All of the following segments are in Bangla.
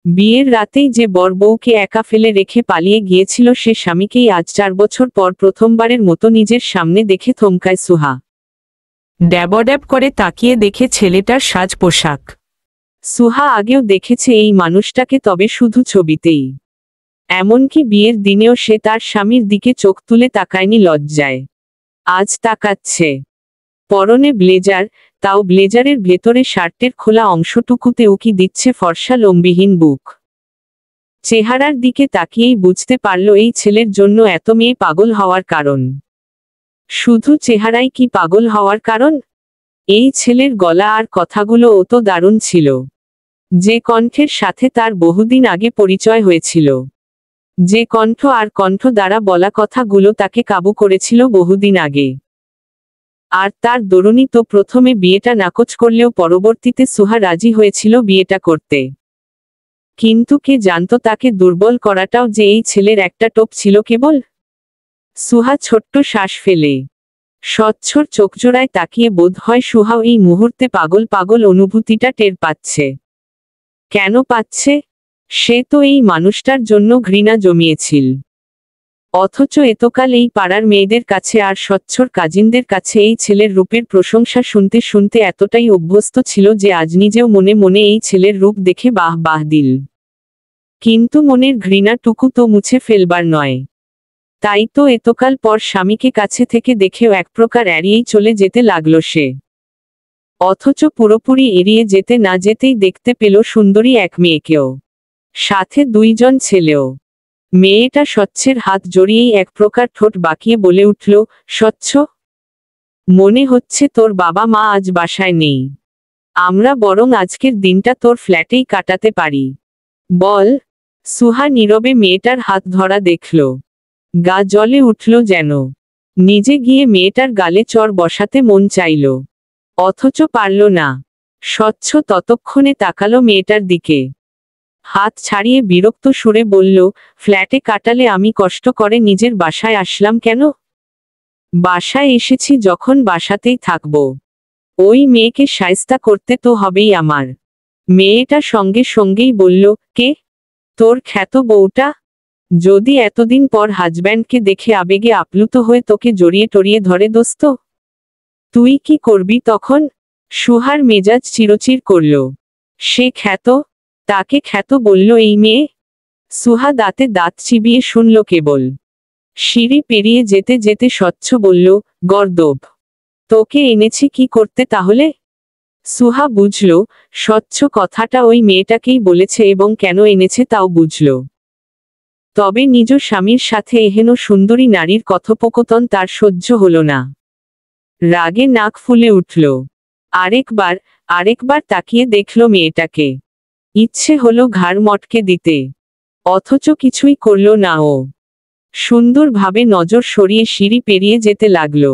বিয়ের রাতেই যে বর বউকে একা ফেলে রেখে পালিয়ে গিয়েছিল সে স্বামীকেই আজ 4 বছর পর প্রথমবারের মতো নিজের সামনে দেখে থমকায় সুহা। ড্যাবড্যাব করে তাকিয়ে দেখে ছেলেটার সাজ পোশাক। সুহা আগেও দেখেছে এই মানুষটাকে, তবে শুধু ছবিতেই। এমনকি বিয়ের দিনেও সে তার স্বামীর দিকে চোখ তুলে তাকায়নি লজ্জায়। আজ তাকাচ্ছে। পরনে ব্লেজার, তাও ব্লেজারের ভেতরে শার্টের খোলা অংশটুকুতে উকি দিচ্ছে ফর্সা লোমবিহীন বুক। চেহারার দিকে তাকিয়েই বুঝতে পারল এই ছেলের জন্য এত মেয়ে পাগল হওয়ার কারণ। শুধু চেহারাই কি পাগল হওয়ার কারণ? এই ছেলের গলা আর কথাগুলো তো দারুণ ছিল। যে কণ্ঠের সাথে তার বহুদিন আগে পরিচয় হয়েছিল, যে কণ্ঠ আর কণ্ঠ দ্বারা বলা কথাগুলো তাকে কাবু করেছিল বহুদিন আগে। আর তার দরুণী তো প্রথমে বিয়েটা নাকচ করলেও পরবর্তীতে সুহা রাজি হয়েছিল বিয়েটা করতে। কিন্তু কে জানতো তাকে দুর্বল করাটাও যে এই ছেলের একটা টোপ ছিল কেবল। সুহা ছোট্ট শ্বাস ফেলে স্বচ্ছর চোখজোড়ায় তাকিয়ে বোধ হয় সুহাও এই মুহূর্তে পাগল পাগল অনুভূতিটা টের পাচ্ছে। কেন পাচ্ছে? সে তো এই মানুষটার জন্য ঘৃণা জমিয়েছিল, অথচ এতকাল এই পাড়ার মেয়েদের কাছে আর স্বচ্ছর কাজিনদের কাছে এই ছেলের রূপের প্রশংসা শুনতে শুনতে এতটাই অভ্যস্ত ছিল যে আজ নিজেও মনে মনে এই ছেলের রূপ দেখে বাহ বাহ দিল। কিন্তু মনের ঘৃণাটুকু তো মুছে ফেলবার নয়। তাই তো এতকাল পর স্বামীকে কাছে থেকে দেখেও এক প্রকার এড়িয়েই চলে যেতে লাগলো সে। অথচ পুরোপুরি এড়িয়ে যেতে না যেতেই দেখতে পেল সুন্দরী এক মেয়েকেও, সাথে 2 জন ছেলেও। মেয়েটা স্বচ্ছের হাত জড়িয়েই এক প্রকার ঠোঁট বাঁকিয়ে বলে উঠল, স্বচ্ছ, মনে হচ্ছে তোর বাবা মা আজ বাসায় নেই। আমরা বরং আজকের দিনটা তোর ফ্ল্যাটেই কাটাতে পারি। বল। সুহা নীরবে মেয়েটার হাত ধরা দেখল। গা জ্বলে উঠল যেন। নিজে গিয়ে মেয়েটার গালে চর বসাতে মন চাইল, অথচ পারল না। স্বচ্ছ ততক্ষণে তাকালো মেয়েটার দিকে। হাত ছাড়িয়ে বিরক্ত সুরে বলল, ফ্ল্যাটে কাটালে আমি কষ্ট করে নিজের বাসায় আসলাম কেন? বাসায় এসেছি যখন বাসাতেই থাকব। ওই মেয়েকে শায়েস্তা করতে তো হবেই আমার। মেয়েটা সঙ্গে সঙ্গেই বলল, কে? তোর খ্যাত বউটা? যদি এতদিন পর হাজব্যান্ডকে দেখে আবেগে আপ্লুত হয়ে তোকে জড়িয়ে টড়িয়ে ধরে দোস্ত, তুই কি করবি তখন? সুহার মেজাজ চিরচির করল। সে খ্যাত? তাকে খ্যাত বলল এই মেয়ে? সুহা দাঁতে দাঁত চিবিয়ে শুনল কেবল। সিঁড়ি পেরিয়ে যেতে যেতে স্বচ্ছ বলল, গর্দভ, তোকে এনেছি কি করতে তাহলে? সুহা বুঝল স্বচ্ছ কথাটা ওই মেয়েটাকেই বলেছে এবং কেন এনেছে তাও বুঝল। তবে নিজ স্বামীর সাথে এহেন সুন্দরী নারীর কথোপকথন তার সহ্য হল না। রাগে নাক ফুলে উঠল। আরেকবার তাকিয়ে দেখল মেয়েটাকে। ইচ্ছে হলো ঘাড় মটকে দিতে, অথচ কিছুই করল না ও। সুন্দরভাবে নজর সরিয়ে সিঁড়ি পেরিয়ে যেতে লাগল।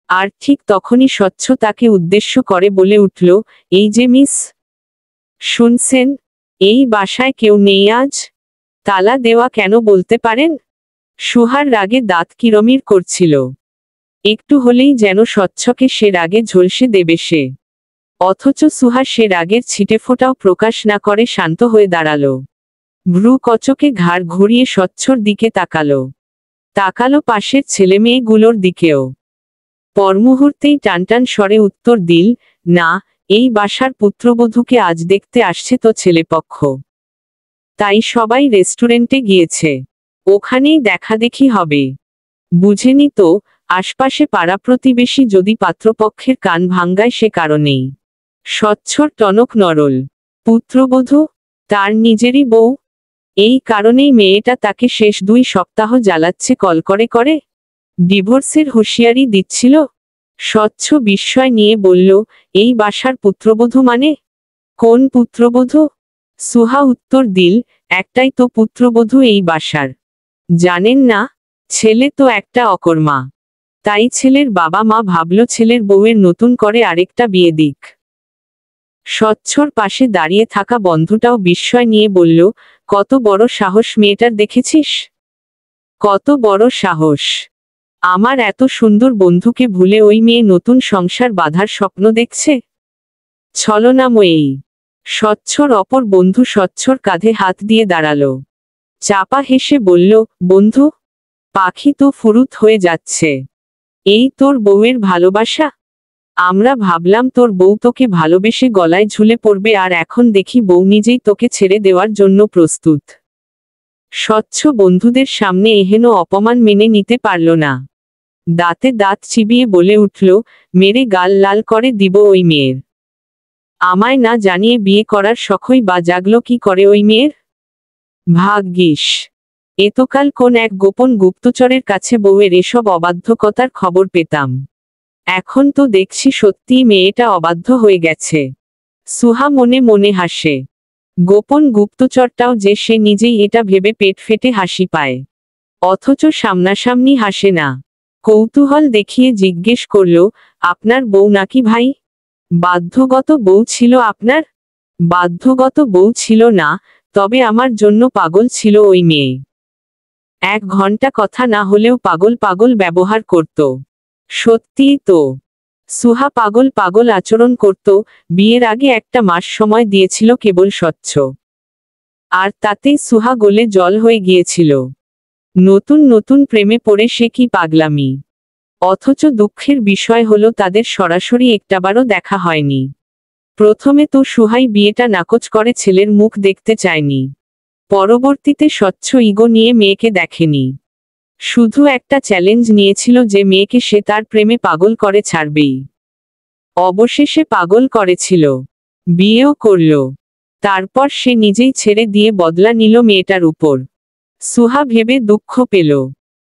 আর ঠিক তখনই স্বচ্ছ তাকে উদ্দেশ্য করে বলে উঠল, এই যে মিস, শুনছেন? এই বাসায় কেউ নেই আজ? তালা দেওয়া কেন বলতে পারেন? সুহার রাগে দাঁত কিরমির করছিল। একটু হলেই যেন স্বচ্ছকে সে রাগে ঝলসে দেবে সে। অথচ সুহা সে রাগের ছিটেফোঁটাও প্রকাশ না করে শান্ত হয়ে দাঁড়ালো। ভ্রু কচকে ঘাড় ঘুরিয়ে স্বচ্ছর দিকে তাকালো পাশের ছেলেমেয়েগুলোর দিকেও। পরমুহূর্তেই টানটান স্বরে উত্তর দিল, না, এই বাসার পুত্রবধূকে আজ দেখতে আসছে তো ছেলেপক্ষ। তাই সবাই রেস্টুরেন্টে গিয়েছে, ওখানেই দেখাদেখি হবে। বুঝেনি তো, আশপাশে পাড়া প্রতিবেশী যদি পাত্রপক্ষের কান ভাঙ্গায় সে কারণেই। স্বচ্ছর টনক নরল। পুত্রবধূ? তার নিজেরই বউ? এই কারণেই মেয়েটা তাকে শেষ 2 সপ্তাহ জ্বালাচ্ছে কল করে ডিভোর্সের হুঁশিয়ারি দিচ্ছিল। স্বচ্ছ বিস্ময় নিয়ে বলল, এই বাসার পুত্রবধূ মানে? কোন পুত্রবধূ? সুহা উত্তর দিল, একটাই তো পুত্রবধূ এই বাসার। জানেন না? ছেলে তো একটা অকর্মা। তাই ছেলের বাবা মা ভাবল ছেলের বউয়ের নতুন করে আরেকটা বিয়ে দিক। স্বচ্ছর পাশে দাঁড়িয়ে থাকা বন্ধুটাও বিস্ময় নিয়ে বলল, কত বড় সাহস মেয়েটার দেখেছিস? কত বড় সাহস! আমার এত সুন্দর বন্ধুকে ভুলে ওই মেয়ে নতুন সংসার বাঁধার স্বপ্ন দেখছে। ছলনাময়ী। স্বচ্ছর অপর বন্ধু স্বচ্ছর কাঁধে হাত দিয়ে দাঁড়ালো। চাপা হেসে বলল, বন্ধু, পাখি তো ফুরুত হয়ে যাচ্ছে। এই তোর বউয়ের ভালোবাসা? আমরা ভাবলাম তোর বউ তোকে ভালোবেসে গলায় ঝুলে পড়বে, আর এখন দেখি বউ নিজেই তোকে ছেড়ে দেওয়ার জন্য প্রস্তুত। স্বচ্ছ বন্ধুদের সামনে এহেন অপমান মেনে নিতে পারল না। দাঁতে দাঁত চিবিয়ে বলে উঠল, মেরে গাল লাল করে দিব ওই মেয়ের। আমায় না জানিয়ে বিয়ে করার শখই বা জাগলো কি করে ওই মেয়ের? ভাগ্যিস এতকাল কোন এক গোপন গুপ্তচরের কাছে বউয়ের এসব অবাধ্যকতার খবর পেতাম। এখন তো দেখছি সত্যিই মেয়েটা অবাধ্য হয়ে গেছে। সুহা মনে মনে হাসে। গোপন গুপ্তচরটাও যে সে নিজেই, এটা ভেবে পেট ফেটে হাসি পায়। অথচ সামনাসামনি হাসে না। কৌতূহল দেখিয়ে জিজ্ঞেস করল, আপনার বউ নাকি ভাই? বাধ্যগত বউ ছিল আপনার? বাধ্যগত বউ ছিল না, তবে আমার জন্য পাগল ছিল ওই মেয়ে। 1 ঘন্টা কথা না হলেও পাগল পাগল ব্যবহার করত। সত্যিই তো, সুহা পাগল পাগল আচরণ করত। বিয়ের আগে 1 মাস সময় দিয়েছিল কেবল স্বচ্ছ, আর তাতেই সুহা গলে জল হয়ে গিয়েছিল। নতুন নতুন প্রেমে পড়ে সে কি পাগলামি! অথচ দুঃখের বিষয় হলো তাদের সরাসরি একটাবারও দেখা হয়নি। প্রথমে তো সুহাই বিয়েটা নাকচ করে ছেলের মুখ দেখতে চায়নি। পরবর্তীতে স্বচ্ছ ইগো নিয়ে মেয়েকে দেখেনি। শুধু একটা চ্যালেঞ্জ নিয়েছিল যে মেয়েকে সে তার প্রেমে পাগল করে ছাড়বেই। অবশেষে পাগল করেছিল, বিয়েও করল। তারপর সে নিজেই ছেড়ে দিয়ে বদলা নিল মেয়েটার উপর। সুহা ভেবে দুঃখ পেল।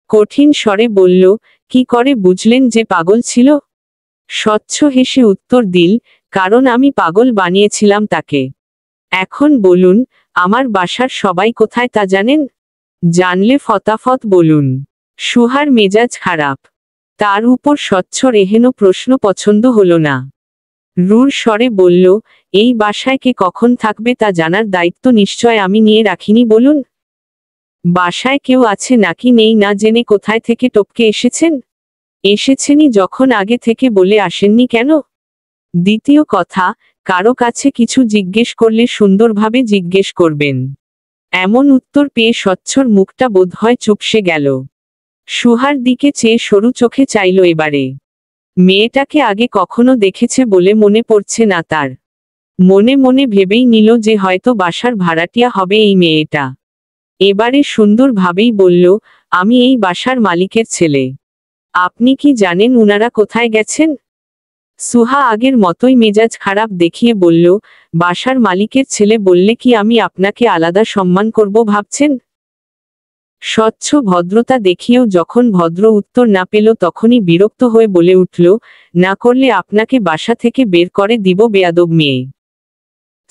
কঠিন স্বরে বলল, কি করে বুঝলেন যে পাগল ছিল? স্বচ্ছ হেসে উত্তর দিল, কারণ আমি পাগল বানিয়েছিলাম তাকে। এখন বলুন, আমার বাসার সবাই কোথায় তা জানেন? জানলে ফতাফত বলুন। সুহার মেজাজ খারাপ। তার উপর স্বচ্ছর এহেন প্রশ্ন পছন্দ হলো না। রূঢ় স্বরে বলল, এই বাসায় কে কখন থাকবে তা জানার দায়িত্ব নিশ্চয় আমি নিয়ে রাখিনি বলুন। বাসায় কেউ আছে নাকি নেই না জেনে কোথায় থেকে টপকে এসেছেন? এসেছেনই যখন আগে থেকে বলে আসেননি কেন? দ্বিতীয় কথা, কারো কাছে কিছু জিজ্ঞেস করলে সুন্দরভাবে জিজ্ঞেস করবেন। এমন উত্তর পেয়ে স্বচ্ছর মুখটা বোধহয় চুপসে গেল। সুহার দিকে চেয়ে সরু চোখে চাইল এবারে। মেয়েটাকে আগে কখনো দেখেছে বলে মনে পড়ছে না তার। মনে মনে ভেবেই নিল যে হয়তো বাসার ভাড়াটিয়া হবে এই মেয়েটা। এবারে সুন্দরভাবেই বলল, আমি এই বাসার মালিকের ছেলে। আপনি কি জানেন উনারা কোথায় গেছেন? সুহা আগের মতোই মেজাজ খারাপ দেখিয়ে বলল, বাসার মালিকের ছেলে বললে কি আমি আপনাকে আলাদা সম্মান করব ভাবছেন? স্বচ্ছ ভদ্রতা দেখিয়েও যখন ভদ্র উত্তর না পেল তখনই বিরক্ত হয়ে বলে উঠল, না করলে আপনাকে বাসা থেকে বের করে দিব বেয়াদব মেয়ে।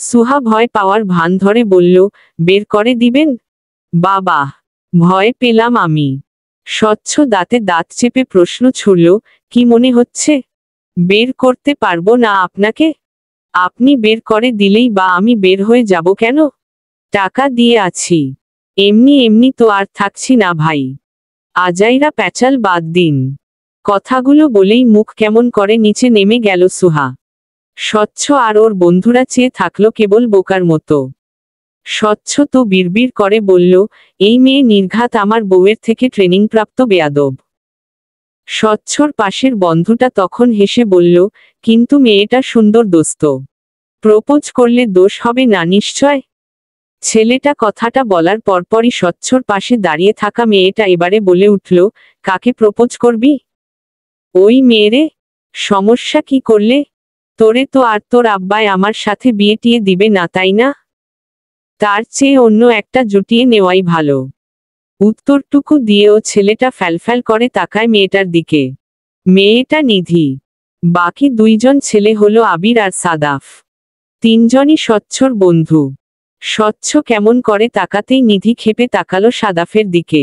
সুহা ভয় পাওয়ার ভান ধরে বলল, বের করে দিবেন? বাবা, ভয় পেলাম আমি। স্বচ্ছ দাঁতে দাঁত চেপে প্রশ্ন ছুড়ল, কি মনে হচ্ছে বের করতে পারবো না আপনাকে? আপনি বের করে দিলেই বা আমি বের হয়ে যাব কেন? টাকা দিয়ে আছি। এমনি এমনি তো আর থাকছি না ভাই। আজাইরা প্যাচাল বাদ দিন। কথাগুলো বলেই মুখ কেমন করে নিচে নেমে গেল সুহা। স্বচ্ছ আর ওর বন্ধুরা চেয়ে থাকলো কেবল বোকার মতো। স্বচ্ছ তো বিড়বিড় করে বলল, এই মেয়ে নির্ঘাত আমার বউয়ের থেকে ট্রেনিংপ্রাপ্ত বেয়াদব। স্বচ্ছর পাশের বন্ধুটা তখন হেসে বলল, কিন্তু মেয়েটা সুন্দর দোস্ত। প্রপোজ করলে দোষ হবে না নিশ্চয়? ছেলেটা কথাটা বলার পরপরই স্বচ্ছর পাশে দাঁড়িয়ে থাকা মেয়েটা এবারে বলে উঠল, কাকে প্রপোজ করবি? ওই মেয়েরে। সমস্যা কি করলে? তোরে তো আর তোর আব্বাই আমার সাথে বিয়ে টিয়ে দিবে না তাই না? তার চেয়ে অন্য একটা জুটিয়ে নেওয়াই ভালো। উত্তরটুকু দিয়েও ছেলেটা ফ্যালফ্যাল করে তাকায় মেয়েটার দিকে। মেয়েটা নিধি। বাকি 2জন ছেলে হলো আবির আর সাদাফ। 3জনই স্বচ্ছর বন্ধু। স্বচ্ছ কেমন করে তাকাতেই নিধি ক্ষেপে তাকালো সাদাফের দিকে।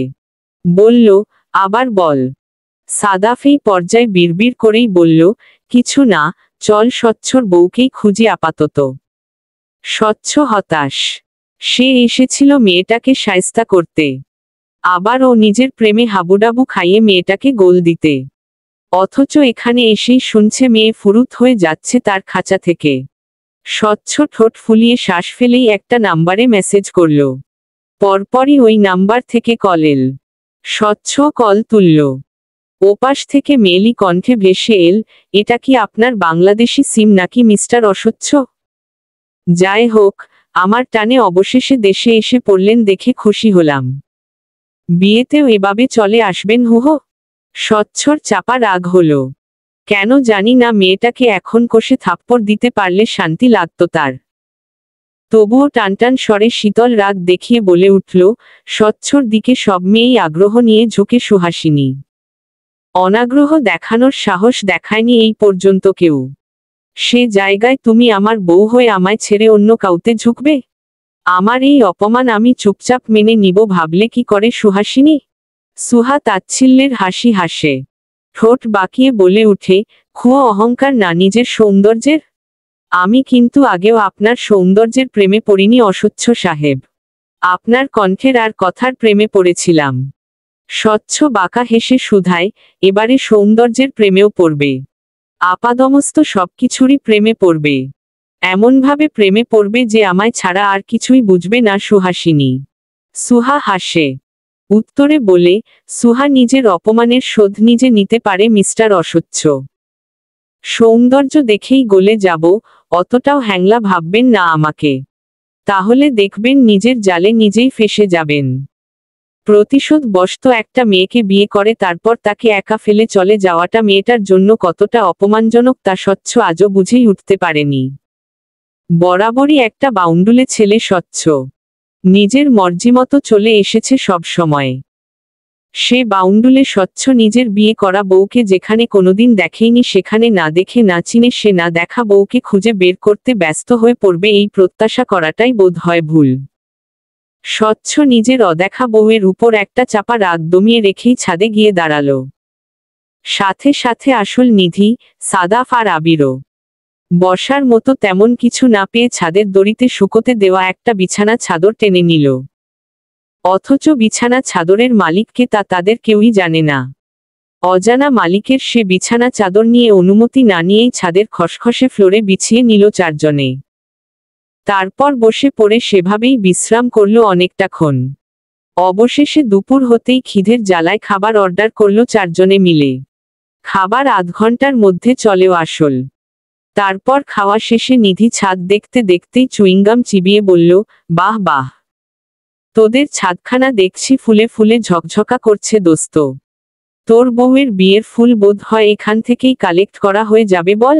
বলল, আবার বল। সাদাফ এই পর্যায়ে বিড়বিড় করেই বলল, কিছু না, চল স্বচ্ছর বউকেই খুঁজি আপাতত। স্বচ্ছ হতাশ। সে এসেছিল মেয়েটাকে শায়েস্তা করতে। আবার ও নিজের প্রেমে হাবুডাবু খাইয়ে মেয়েটাকে গোল দিতে। অথচ এখানে এসেই শুনছে মেয়ে ফুরুত হয়ে যাচ্ছে তার খাঁচা থেকে। স্বচ্ছ ঠোঁট ফুলিয়ে শ্বাস ফেলেই একটা নাম্বারে মেসেজ করল। পরপরই ওই নাম্বার থেকে কল এল। স্বচ্ছ কল তুলল। ওপাশ থেকে মেয়েলি কণ্ঠে ভেসে এল, এটা কি আপনার বাংলাদেশি সিম নাকি মিস্টার অস্বচ্ছ? যাই হোক, আমার টানে অবশেষে দেশে এসে পড়লেন দেখে খুশি হলাম। বিয়েতেও এভাবে চলে আসবেন হুহো? স্বচ্ছর চাপা রাগ হলো। কেন জানি না মেয়েটাকে এখন কষে থাপ্পড় দিতে পারলে শান্তি লাগত তার। তবুও টানটান স্বরে শীতল রাগ দেখিয়ে বলে উঠল, স্বচ্ছর দিকে সব মেয়েই আগ্রহ নিয়ে ঝুঁকে সুহাসিনী। অনাগ্রহ দেখানোর সাহস দেখায়নি এই পর্যন্ত কেউ। সে জায়গায় তুমি আমার বউ হয়ে আমায় ছেড়ে অন্য কাউতে ঝুঁকবে? আমার এই অপমান আমি চুপচাপ মেনে নিব ভাবলে কি করে সুহাসিনী? সুহা তাচ্ছিল্যের হাসি হাসে, ঠোঁট বাঁকিয়ে বলে উঠে, খুয়া অহংকার না নিজের সৌন্দর্যের? আমি কিন্তু আগেও আপনার সৌন্দর্যের প্রেমে পড়িনি অস্বচ্ছ সাহেব। আপনার কণ্ঠের আর কথার প্রেমে পড়েছিলাম। স্বচ্ছ বাঁকা হেসে শুধায়, এবারে সৌন্দর্যের প্রেমেও পড়বে? আপাদমস্ত সবকিছুরই প্রেমে পড়বে। এমনভাবে প্রেমে পড়বে যে আমায় ছাড়া আর কিছুই বুঝবে না সুহাসিনী। সুহা হাসে। উত্তরে বলে, সুহা নিজের অপমানের শোধ নিজে নিতে পারে মিস্টার অস্বচ্ছ। সৌন্দর্য দেখেই গলে যাব, অতটাও হ্যাংলা ভাববেন না আমাকে। তাহলে দেখবেন নিজের জালে নিজেই ফেঁসে যাবেন। প্রতিশোধ বশত একটা মেয়েকে বিয়ে করে তারপর তাকে একা ফেলে চলে যাওয়াটা মেয়েটার জন্য কতটা অপমানজনক তা স্বচ্ছ আজও বুঝেই উঠতে পারেনি। বরাবরই একটা বাউন্ডুলে ছেলে স্বচ্ছ। নিজের মর্জিমতো চলে এসেছে সব সময়। সে বাউন্ডুলে স্বচ্ছ নিজের বিয়ে করা বউকে যেখানে কোনোদিন দেখেইনি সেখানে না দেখে না চিনে সে না দেখা বউকে খুঁজে বের করতে ব্যস্ত হয়ে পড়বে এই প্রত্যাশা করাটাই বোধ হয় ভুল। স্বচ্ছ নিজের অদেখা বউয়ের উপর একটা চাপা রাগ দমিয়ে রেখেই ছাদে গিয়ে দাঁড়ালো। সাথে সাথে আসল নিধি, সাদাফ আর আবিরও। বসার মতো তেমন কিছু না পেয়ে ছাদের দড়িতে শুকোতে দেওয়া একটা বিছানা চাদর টেনে নিল। অথচ বিছানা চাদরের মালিককে তা তাদের কেউই জানে না। অজানা মালিকের সে বিছানা চাদর নিয়ে অনুমতি না নিয়েই ছাদের খসখসে ফ্লোরে বিছিয়ে নিল চারজনে। তারপর বসে পড়ে সেভাবেই বিশ্রাম করল অনেকটাক্ষণ। অবশেষে দুপুর হতেই খিদের জ্বালায় খাবার অর্ডার করল চারজনে মিলে। খাবার আধ ঘন্টার মধ্যে চলেও আসল। তারপর খাওয়া শেষে নিধি ছাদ দেখতে দেখতেই চুইংগাম চিবিয়ে বলল, বাহ বাহ, তোদের ছাদখানা দেখছি ফুলে ফুলে ঝকঝকা করছে দোস্ত। তোর বউয়ের বিয়ের ফুল বোধ হয় এখান থেকেই কালেক্ট করা হয়ে যাবে বল।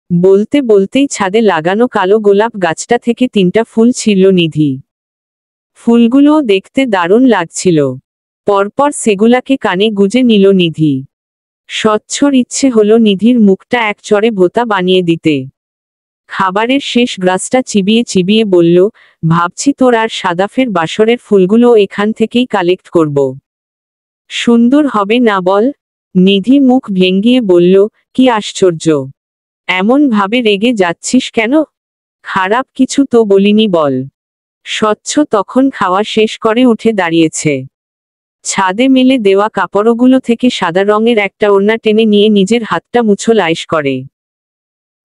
বলতে বলতেই ছাদে লাগানো কালো গোলাপ গাছটা থেকে 3টা ফুল ছিঁড়ল নিধি। ফুলগুলোও দেখতে দারুণ লাগছিল। পরপর সেগুলাকে কানে গুজে নিল নিধি। স্বচ্ছর ইচ্ছে হলো নিধির মুখটা এক চড়ে ভোঁতা বানিয়ে দিতে। খাবারের শেষ গ্রাসটা চিবিয়ে চিবিয়ে বলল, ভাবছি তোর আর সাদাফের বাসরের ফুলগুলো এখান থেকেই কালেক্ট করব। সুন্দর হবে না বল? নিধি মুখ ভেঙ্গিয়ে বলল, কি আশ্চর্য, এমন ভাবে রেগে যাচ্ছিস কেন? খারাপ কিছু তো বলিনি বল। স্বচ্ছ তখন খাওয়া শেষ করে উঠে দাঁড়িয়েছে। ছাদে মেলে দেওয়া কাপড়গুলো থেকে সাদা রঙের একটা ওড়না টেনে নিয়ে নিজের হাতটা মুছল আইস করে।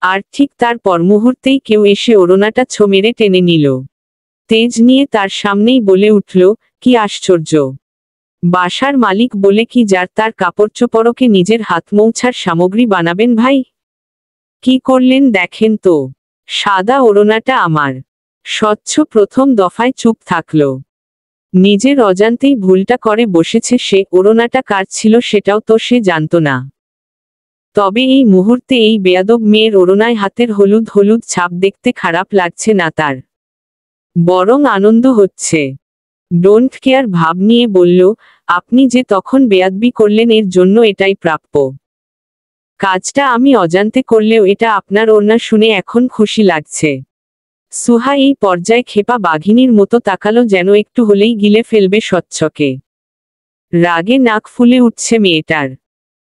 আর ঠিক তার পর মুহূর্তেই কেউ এসে ওড়নাটা ছো মেরে টেনে নিল। তেজ নিয়ে তার সামনেই বলে উঠল, কি আশ্চর্য, বাসার মালিক বলে কি যার তার কাপড়চোপড়কে নিজের হাত মৌছার সামগ্রী বানাবেন ভাই? কি করলেন দেখেন তো, সাদা ওড়নাটা আমার। স্বচ্ছ প্রথম দফায় চুপ থাকল। নিজের অজান্তেই ভুলটা করে বসেছে সে। ওড়নাটা কার ছিল সেটাও তো সে জানত না। তবে এই মুহূর্তে এই বেয়াদব মেয়ের ওড়নায় হাতের হলুদ হলুদ ছাপ দেখতে খারাপ লাগছে না তার, বরং আনন্দ হচ্ছে। ডোন্ট কেয়ার ভাব নিয়ে বলল, আপনি যে তখন বেয়াদবি করলেন এর জন্য এটাই প্রাপ্য। কাজটা আমি অজান্তে করলেও এটা আপনার ওড়না শুনে এখন খুশি লাগছে। সুহা এই পর্যায়ে খেপা বাঘিনীর মতো তাকালো যেন একটু হলেই গিলে ফেলবে স্বচ্ছকে। রাগে নাক ফুলে উঠছে মেয়েটার।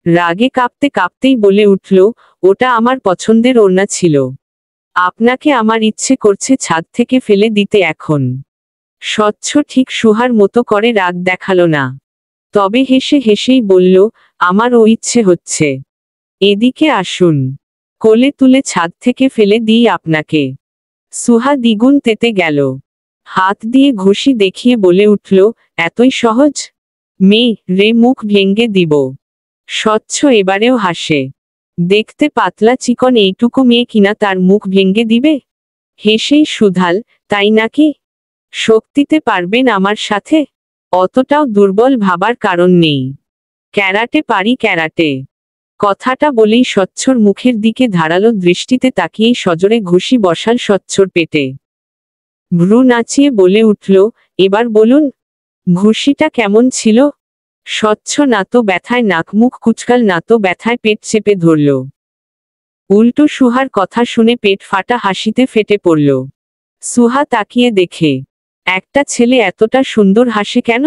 রাগে কাঁপতে কাঁপতেই বলে উঠল, ওটা আমার পছন্দের ওড়না ছিল। আপনাকে আমার ইচ্ছে করছে ছাদ থেকে ফেলে দিতে এখন। স্বচ্ছ ঠিক সুহার মতো করে রাগ দেখালো না, তবে হেসে হেসেই বলল, আমারও ইচ্ছে হচ্ছে। এদিকে আসুন। কোলে তুলে ছাদ থেকে ফেলে দিই আপনাকে। সুহা দ্বিগুণ তেতে গেল। হাত দিয়ে ঘুষি দেখিয়ে বলে উঠল, এতই সহজ? মেয়ে রে, মুখ ভেঙ্গে দিব। স্বচ্ছ এবারেও হাসে। দেখতে পাতলা চিকন এইটুকু মেয়ে কিনা তার মুখ ভেঙ্গে দিবে? হেসেই শুধাল, তাই নাকি? শক্তিতে পারবেন আমার সাথে? অতটাও দুর্বল ভাবার কারণ নেই। ক্যারাটে পারি, ক্যারাটে। কথাটা বলেই স্বচ্ছর মুখের দিকে ধারালো দৃষ্টিতে তাকিয়েই সজোরে ঘুষি বসাল স্বচ্ছর পেটে। ভ্রু নাচিয়ে বলে উঠল, এবার বলুন, ঘুষিটা কেমন ছিল? স্বচ্ছ না তো ব্যথায় নাক মুখ কুচকাল, না তো ব্যথায় পেট চেপে ধরল। উল্টো সুহার কথা শুনে পেট ফাটা হাসিতে ফেটে পড়ল। সুহা তাকিয়ে দেখে, একটা ছেলে এতটা সুন্দর হাসে কেন?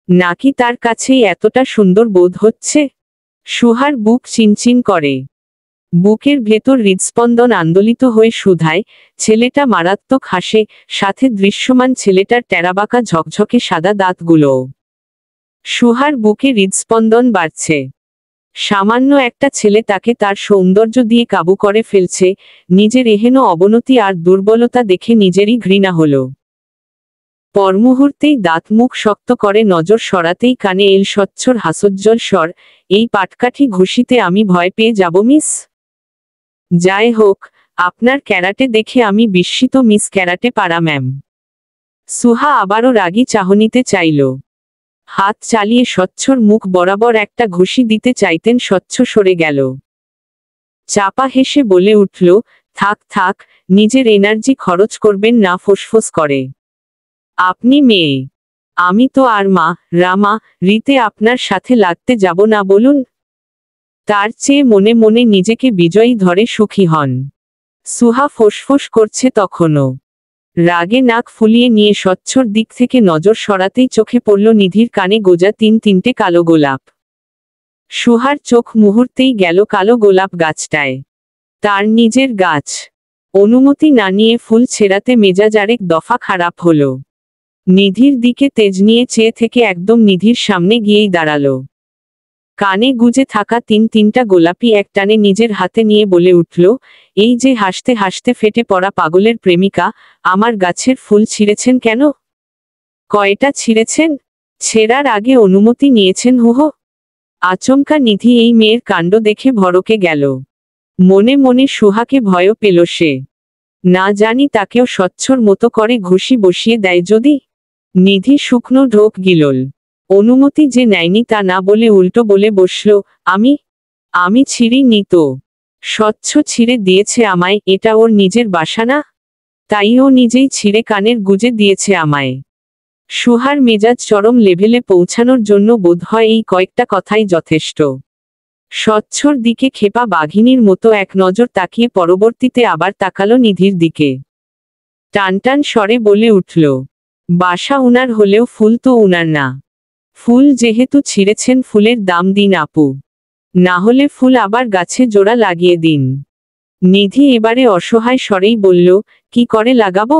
নাকি তার কাছেই এতটা সুন্দর বোধ হচ্ছে? সুহার বুক চিনচিন করে। বুকের ভেতর হৃদস্পন্দন আন্দোলিত হয়ে শুধায়, ছেলেটা মারাত্মক হাসে, সাথে দৃশ্যমান ছেলেটার টেরাবাঁকা ঝকঝকে সাদা দাঁতগুলোও। সুহার বুকে হৃদস্পন্দন বাড়ছে। সামান্য একটা ছেলে তাকে তার সৌন্দর্য দিয়ে কাবু করে ফেলছে। নিজের এহেন অবনতি আর দুর্বলতা দেখে নিজেরই ঘৃণা হলো। পরমুহূর্তেই দাঁত মুখ শক্ত করে নজর সরাতেই কানে এল স্বচ্ছর হাসোজ্জ্বল স্বর, এই পাটকাঠি ঘুষিতে আমি ভয় পেয়ে যাব মিস? যাই হোক, আপনার ক্যারাটে দেখে আমি বিস্মিত মিস ক্যারাটে পারা ম্যাম। সুহা আবারও রাগী চাহনিতে চাইল। হাত চালিয়ে স্বচ্ছর মুখ বরাবর একটা ঘুষি দিতে চাইতেন, স্বচ্ছ সরে গেল। চাপা হেসে বলে উঠল, থাক থাক, নিজের এনার্জি খরচ করবেন না ফোঁসফোঁস করে। আপনি মেয়ে, আমি তো আর মা, রামা, রীতে আপনার সাথে লাগতে যাব না বলুন? তার চেয়ে মনে মনে নিজেকে বিজয়ী ধরে সুখী হন। সুহা ফোঁসফোঁস করছে তখনও। রাগে নাক ফুলিয়ে নিয়ে স্বচ্ছর দিক থেকে নজর সরাতেই চোখে পড়ল নিধির কানে গোজা তিনটে কালো গোলাপ। সুহার চোখ মুহূর্তেই গেল কালো গোলাপ গাছটায়। তার নিজের গাছ। অনুমতি না নিয়ে ফুল ছেড়াতে মেজাজ আরেক দফা খারাপ হলো। নিধির দিকে তেজ নিয়ে চেয়ে থেকে একদম নিধির সামনে গিয়েই দাঁড়ালো। কানে গুজে থাকা তিনটা গোলাপি একটানে নিজের হাতে নিয়ে বলে উঠল, এই যে হাসতে হাসতে ফেটে পড়া পাগলের প্রেমিকা, আমার গাছের ফুল ছিঁড়েছেন কেন? কয়টা ছিঁড়েছেন? ছেঁড়ার আগে অনুমতি নিয়েছেন হুহো? আচমকা নিধি এই মেয়ের কাণ্ড দেখে ভড়কে গেল। মনে মনে সুহাকে ভয়ও পেল সে। না জানি তাকেও স্বচ্ছর মতো করে ঘুষি বসিয়ে দেয় যদি। নিধি শুকনো ঢোক গিলল। অনুমতি যে নেয়নি তা না বলে উল্টো বলে বসল, আমি ছিঁড়িনি তো। স্বচ্ছ ছিঁড়ে দিয়েছে আমায়, এটা ওর নিজের বাসা না? তাই ও নিজেই ছিঁড়ে কানের গুজে দিয়েছে আমায়। সুহার মেজাজ চরম লেভেলে পৌঁছানোর জন্য বোধহয় এই কয়েকটা কথাই যথেষ্ট। স্বচ্ছর দিকে ক্ষেপা বাঘিনীর মতো এক নজর তাকিয়ে পরবর্তীতে আবার তাকালো নিধির দিকে। টানটান স্বরে বলে উঠল, বাসা উনার হলেও ফুল তো উনার না। ফুল যেহেতু ছিঁড়েছেন, ফুলের দাম দিন আপু। না হলে ফুল আবার গাছে জোড়া লাগিয়ে দিন। নিধি এবারে অসহায় স্বরেই বলল, কি করে লাগাবো?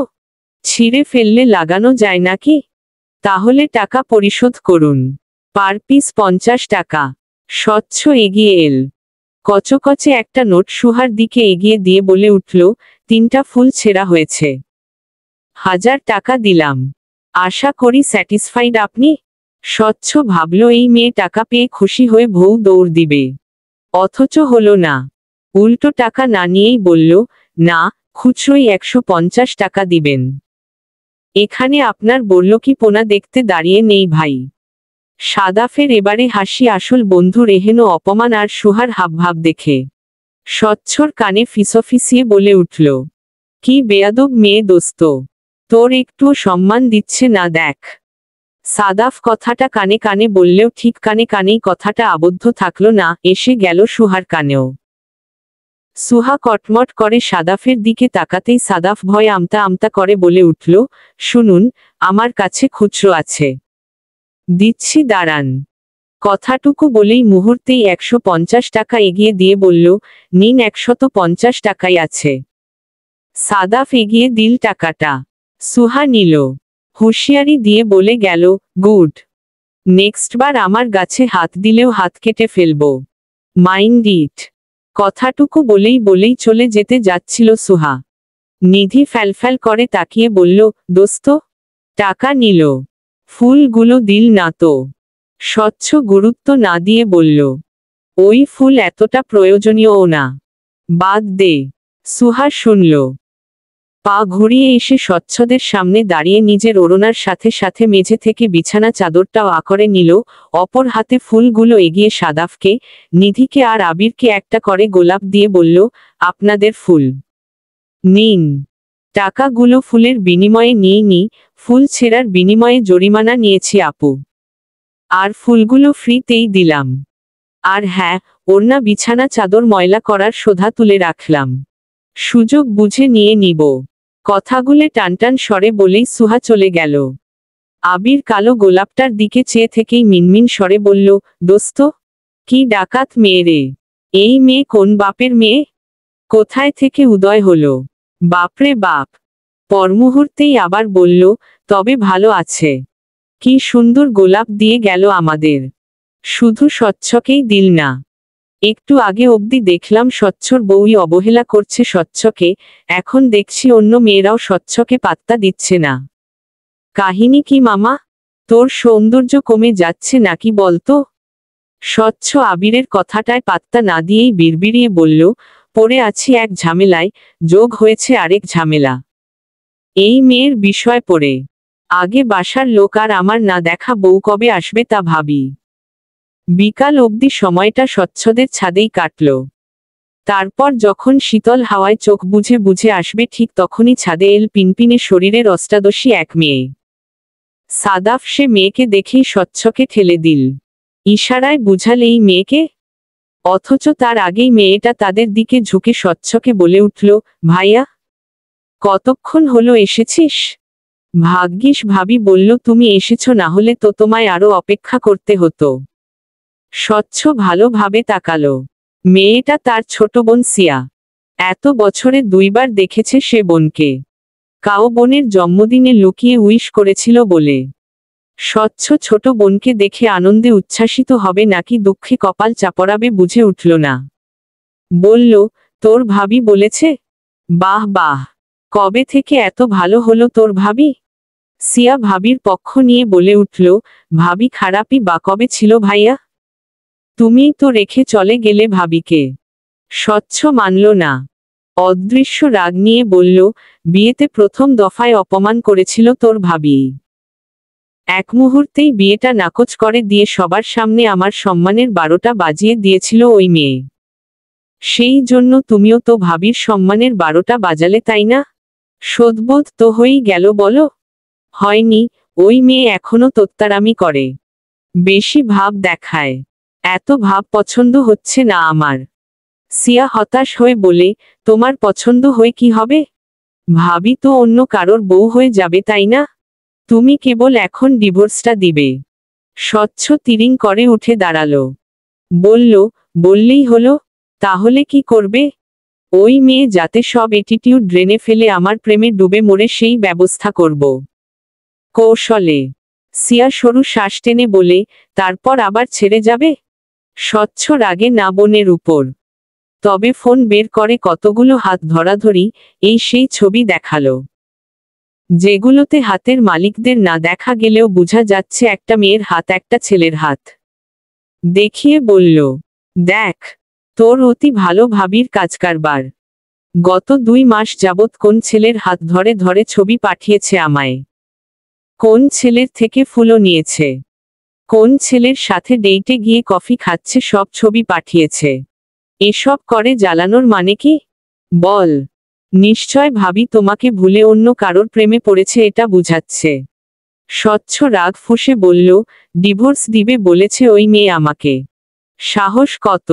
ছিঁড়ে ফেললে লাগানো যায় নাকি? তাহলে টাকা পরিশোধ করুন। পার পিস 50 টাকা। স্বচ্ছ এগিয়ে এল। কচকচে একটা নোট সুহার দিকে এগিয়ে দিয়ে বলে উঠল, 3টা ফুল ছেঁড়া হয়েছে। 1000 টাকা দিলাম। আশা করি স্যাটিসফাইড আপনি? স্বচ্ছ ভাবল এই মেয়ে টাকা পেয়ে খুশি হয়ে ভৌ দৌড় দিবে। অথচ হলো না। উল্টো টাকা না নিয়েই বলল, না, খুচরোই 150 টাকা দিবেন। এখানে আপনার বলল কি পোনা দেখতে দাঁড়িয়ে নেই ভাই। সাদাফের এবারে হাসি আসল বন্ধুর এহেন অপমান আর সুহার হাবভাব দেখে। স্বচ্ছর কানে ফিসফিসিয়ে বলে উঠল, কি বেয়াদব মেয়ে দোস্ত, তোর একটুও সম্মান দিচ্ছে না দেখ। সাদাফ কথাটা কানে কানে বললেও ঠিক কানে কানেই কথাটা আবদ্ধ থাকলো না, এসে গেল সুহার কানেও। সুহা কটমট করে সাদাফের দিকে তাকাতেই সাদাফ ভয় আমতা আমতা করে বলে উঠল, শুনুন, আমার কাছে খুচরো আছে। দিচ্ছি দাঁড়ান। কথাটুকু বলেই মুহূর্তেই 150 টাকা এগিয়ে দিয়ে বলল, নিন 150 টাকাই আছে। সাদাফ এগিয়ে দিল টাকাটা। সুহা নিল। হুঁশিয়ারি দিয়ে বলে গেল, গুড। নেক্সট বার আমার গাছে হাত দিলেও হাত কেটে ফেলবো। Mind it. কথাটুকু বলেই চলে যেতে যাচ্ছিল সুহা। নিধি ফ্যালফ্যাল করে তাকিয়ে বলল, দোস্ত, টাকা নিল, ফুলগুলো দিল না তো? স্বচ্ছ গুরুত্ব না দিয়ে বলল, ওই ফুল এতটা প্রয়োজনীয়ও না, বাদ দে। সুহা শুনল, পা ঘুরিয়ে এসে স্বচ্ছদের সামনে দাঁড়িয়ে নিজের ওড়নার সাথে সাথে মেঝে থেকে বিছানা চাদরটাও আকরে নিল, অপর হাতে ফুলগুলো এগিয়ে সাদাফকে, নিধিকে আর আবিরকে একটা করে গোলাপ দিয়ে বলল, আপনাদের ফুল নিন। টাকাগুলো ফুলের বিনিময়ে নিইনি, ফুল ছেঁড়ার বিনিময়ে জরিমানা নিয়েছি আপু। আর ফুলগুলো ফ্রিতেই দিলাম। আর হ্যাঁ, ওড়না বিছানা চাদর ময়লা করার শোধা তুলে রাখলাম, সুযোগ বুঝে নিয়ে নিব। কথাগুলো টানটান স্বরে বলেই সুহা চলে গেল। আবির কালো গোলাপটার দিকে চেয়ে থেকেই মিনমিন স্বরে বলল, দোস্ত, কি ডাকাত মেয়ে রে! এই মেয়ে কোন বাপের মেয়ে? কোথায় থেকে উদয় হলো? বাপরে বাপ! পরমুহূর্তেই আবার বলল, তবে ভালো আছে। কি সুন্দর গোলাপ দিয়ে গেল আমাদের। শুধু স্বচ্ছকেই দিল না, একটু আগে অবধি দেখলাম স্বচ্ছর বউই অবহেলা করছে স্বচ্ছকে, এখন দেখছি অন্য মেয়েরাও স্বচ্ছকে পাত্তা দিচ্ছে না। কাহিনী কি মামা? তোর সৌন্দর্য কমে যাচ্ছে নাকি বলতো? স্বচ্ছ আবিরের কথাটায় পাত্তা না দিয়েই বিড়বিড়িয়ে বলল, পড়ে আছি এক ঝামেলায়, যোগ হয়েছে আরেক ঝামেলা। এই মেয়ের বিষয় পড়ে আগে বাসার লোক আর আমার না দেখা বউ কবে আসবে তা ভাবি। বিকাল অবধি সময়টা স্বচ্ছদের ছাদেই কাটল। তারপর যখন শীতল হাওয়ায় চোখ বুঝে বুঝে আসবে ঠিক তখনই ছাদে এল পিনপিনে শরীরের অষ্টাদশী এক মেয়ে। সাদাফ সে মেয়েকে দেখেই স্বচ্ছকে ঠেলে দিল, ইশারায় বুঝাল এই মেয়েকে। অথচ তার আগেই মেয়েটা তাদের দিকে ঝুঁকে স্বচ্ছকে বলে উঠল, ভাইয়া, কতক্ষণ হলো এসেছিস? ভাগ্যিস ভাবি বলল তুমি এসেছো, না হলে তো তোমায় আরো অপেক্ষা করতে হতো। স্বচ্ছ ভালোভাবে তাকালো। মেয়েটা তার ছোট বোন সিয়া। এত বছরে দুইবার দেখেছে সে বোনকে। কাও বোনের জন্মদিনে লুকিয়ে উইশ করেছিল বলে। স্বচ্ছ ছোট বোনকে দেখে আনন্দে উচ্ছ্বাসিত হবে নাকি দুঃখে কপাল চাপড়াবে বুঝে উঠল না। বলল, তোর ভাবি বলেছে? বাহ বাহ, কবে থেকে এত ভালো হলো তোর ভাবি? সিয়া ভাবির পক্ষ নিয়ে বলে উঠল, ভাবি খারাপই বা কবে ছিল ভাইয়া? তুমিই তো রেখে চলে গেলে ভাবিকে। স্বচ্ছ মানল না, অদৃশ্য রাগ নিয়ে বলল, বিয়েতে প্রথম দফায় অপমান করেছিল তোর ভাবি। এক মুহূর্তেই বিয়েটা নাকচ করে দিয়ে সবার সামনে আমার সম্মানের 12টা বাজিয়ে দিয়েছিল ওই মেয়ে। সেই জন্য তুমিও তো ভাবির সম্মানের 12টা বাজালে, তাই না? শোধবোধ তো হয়েই গেল বলো? হয়নি, ওই মেয়ে এখনো তোত্তারামি করে, বেশি ভাব দেখায়। এত ভাব পছন্দ হচ্ছে না আমার। সিয়া হতাশ হয়ে বলে, তোমার পছন্দ হয়ে কি হবে? ভাবি তো অন্য কারোর বউ হয়ে যাবে, তাই না? তুমি কেবল এখন ডিভোর্সটা দিবে। স্বচ্ছ তিরিং করে উঠে দাঁড়ালো। বলল, বললেই হলো। তাহলে কি করবে? ওই মেয়ে যাতে সব অ্যাটিটিউড ড্রেনে ফেলে আমার প্রেমে ডুবে মরে সেই ব্যবস্থা করব। কৌশলে। সিয়া সরু শ্বাস টেনে বলে, তারপর আবার ছেড়ে যাবে? স্বচ্ছ রাগে না বোনের উপর। তবে ফোন বের করে কতগুলো হাত ধরাধরি, এই সেই ছবি দেখালো, যেগুলোতে হাতের মালিকদের না দেখা গেলেও বোঝা যাচ্ছে একটা মেয়ের হাত একটা ছেলের হাত। দেখিয়ে বলল, দেখ, তোর অতি ভালো ভাবির কাজকারবার। গত 2 মাস যাবৎ কোন ছেলের হাত ধরে ধরে ছবি পাঠিয়েছে আমায়, কোন ছেলের থেকে ফুলও নিয়েছে, কোন ছেলের সাথে ডেইটে গিয়ে কফি খাচ্ছে, সব ছবি পাঠিয়েছে। এসব করে জ্বালানোর মানে কি? বল। নিশ্চয় ভাবি তোমাকে ভুলে অন্য কারোর প্রেমে পড়েছে, এটা বুঝাচ্ছে। স্বচ্ছ রাগ ফুঁসে বলল, ডিভোর্স দিবে বলেছে ওই মেয়ে আমাকে। সাহস কত?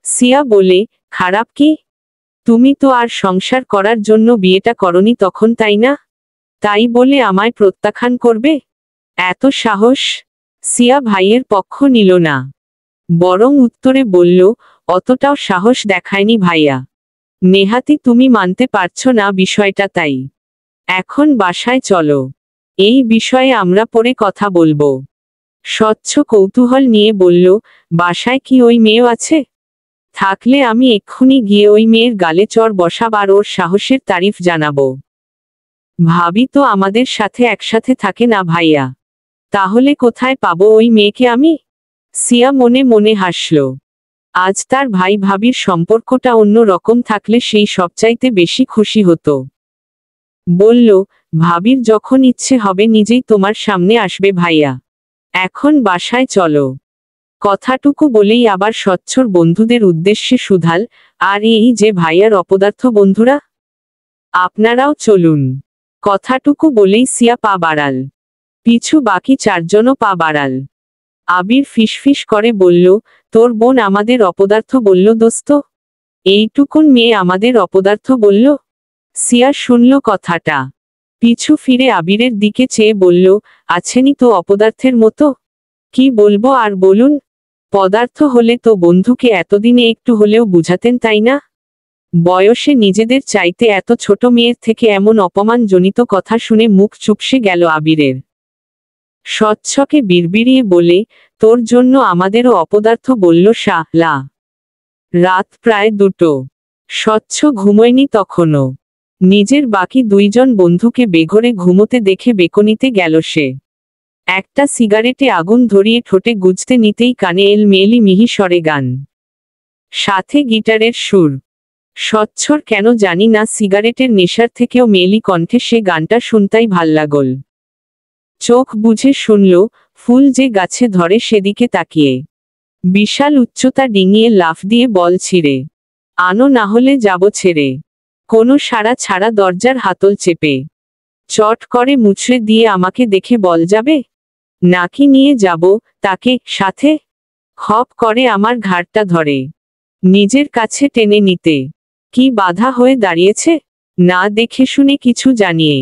সিয়া বলে, খারাপ কি? তুমি তো আর সংসার করার জন্য বিয়েটা করনি তখন, তাই না? তাই বলে আমায় প্রত্যাখ্যান করবে? এত সাহস? সিয়া ভাইয়ের পক্ষ নিল না, বরং উত্তরে বলল, অতটাও সাহস দেখায়নি ভাইয়া। নেহাতি তুমি মানতে পারছো না বিষয়টা, তাই। এখন বাসায় চলো, এই বিষয়ে আমরা পরে কথা বলবো। স্বচ্ছ কৌতূহল নিয়ে বলল, বাসায় কি ওই মেয়েও আছে? থাকলে আমি এক্ষুনি গিয়ে ওই মেয়ের গালে চড় বসাব আর ওর সাহসের তারিফ জানাবো। ভাবি তো আমাদের সাথে একসাথে থাকে না ভাইয়া। তাহলে কোথায় পাবো ওই মেয়েকে আমি? সিয়া মনে মনে হাসল। আজ তার ভাই ভাবির সম্পর্কটা অন্য রকম থাকলে সেই সবচাইতে বেশি খুশি হতো। বলল, ভাবির যখন ইচ্ছে হবে নিজেই তোমার সামনে আসবে ভাইয়া। এখন বাসায় চলো। কথাটুকু বলেই আবার স্বচ্ছর বন্ধুদের উদ্দেশ্যে শুধাল, আর এই যে ভাইয়ার অপদার্থ বন্ধুরা, আপনারাও চলুন। কথাটুকু বলেই সিয়া পা বাড়াল। পিছু বাকি চারজনও পা বাড়াল। আবির ফিসফিস করে বলল, তোর বোন আমাদের অপদার্থ বলল দোস্ত? এইটুকুন মেয়ে আমাদের অপদার্থ বলল? সিয়া শুনল কথাটা। পিছু ফিরে আবিরের দিকে চেয়ে বলল, আছেনি তো অপদার্থের মতো? কি বলবো আর বলুন? পদার্থ হলে তো বন্ধুকে এতদিনে একটু হলেও বুঝাতেন তাই না? বয়সে নিজেদের চাইতে এত ছোট মেয়ের থেকে এমন অপমানজনিত কথা শুনে মুখ চুপসে গেল আবিরের। স্বচ্ছকে বিড়বিড়িয়ে বলে, তোর জন্য আমাদেরও অপদার্থ বলল শালা। রাত প্রায় 2টো। স্বচ্ছ ঘুমোয়নি তখনও। নিজের বাকি দুইজন বন্ধুকে বেঘরে ঘুমোতে দেখে বেকনিতে গেল সে। একটা সিগারেটে আগুন ধরিয়ে ঠোঁটে গুজতে নিতেই কানে এল মেয়েলি মিহি স্বরে গান, সাথে গিটারের সুর। স্বচ্ছর কেন জানি না সিগারেটের নেশার থেকেও মেয়েলি কণ্ঠে সে গানটা শুনতাই ভাল লাগল। চোখ বুঝে শুনল, ফুল যে গাছে ধরে সেদিকে তাকিয়ে। বিশাল উচ্চতা ডিঙিয়ে লাফ দিয়ে বল ছিঁড়ে আনো না হলে যাব ছেড়ে। কোনো সাড়া ছাড়া দরজার হাতল চেপে চট করে মুছড়ে দিয়ে আমাকে দেখে বল যাবে নাকি নিয়ে যাব তাকে সাথে। খপ করে আমার ঘাড়টা ধরে নিজের কাছে টেনে নিতে কি বাধা হয়ে দাঁড়িয়েছে? না দেখে শুনে কিছু জানিয়ে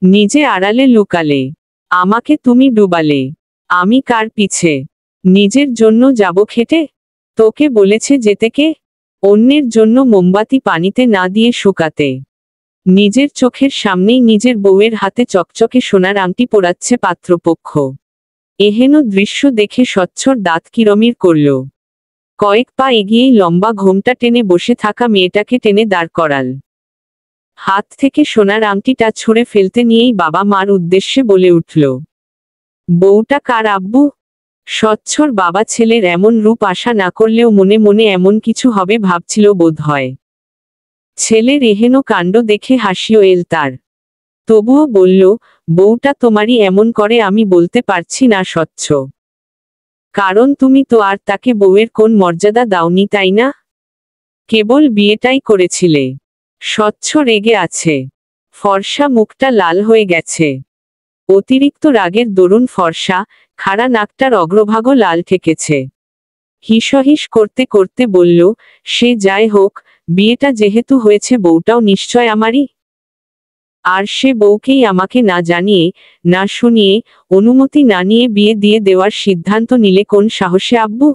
নিজে আড়ালে লুকালে আমাকে তুমি ডুবালে। আমি কার পিছে? নিজের জন্য যাব খেটে? তোকে বলেছে যেতে কে? অন্যের জন্য মোমবাতি পানিতে না দিয়ে শুকাতে। নিজের চোখের সামনেই নিজের বউয়ের হাতে চকচকে সোনার আংটি পরাচ্ছে পাত্রপক্ষ। এহেন দৃশ্য দেখে স্বচ্ছর দাঁত কিরমির করল। কয়েক পা এগিয়েই লম্বা ঘোমটা টেনে বসে থাকা মেয়েটাকে টেনে দাঁড় করাল। হাত থেকে সোনার আংটিটা ছুঁড়ে ফেলতে নিয়েই বাবা মার উদ্দেশ্যে বলে উঠল, বউটা কার আব্বু? স্বচ্ছর বাবা ছেলের এমন রূপ আশা না করলেও মনে মনে এমন কিছু হবে ভাবছিল বোধ হয়। ছেলের এহেন কাণ্ড দেখে হাসিও এল তার। তবুও বলল, বউটা তোমারই এমন করে আমি বলতে পারছি না স্বচ্ছ। কারণ তুমি তো আর তাকে বউয়ের কোন মর্যাদা দাওনি তাই না? কেবল বিয়েটাই করেছিলে। স্বচ্ছ রেগে আছে। ফর্সা মুখটা লাল হয়ে গেছে। অতিরিক্ত রাগের দরুন ফর্সা খাড়া নাকটার অগ্রভাগও লাল ঠেকেছে। হিসহিস করতে করতে বলল, সে যাই হোক, বিয়েটা যেহেতু হয়েছে বউটাও নিশ্চয় আমারই। আর সে বউকেই আমাকে না জানিয়ে, না শুনিয়ে, অনুমতি না নিয়ে বিয়ে দিয়ে দেওয়ার সিদ্ধান্ত নিলে কোন সাহসে আব্বু?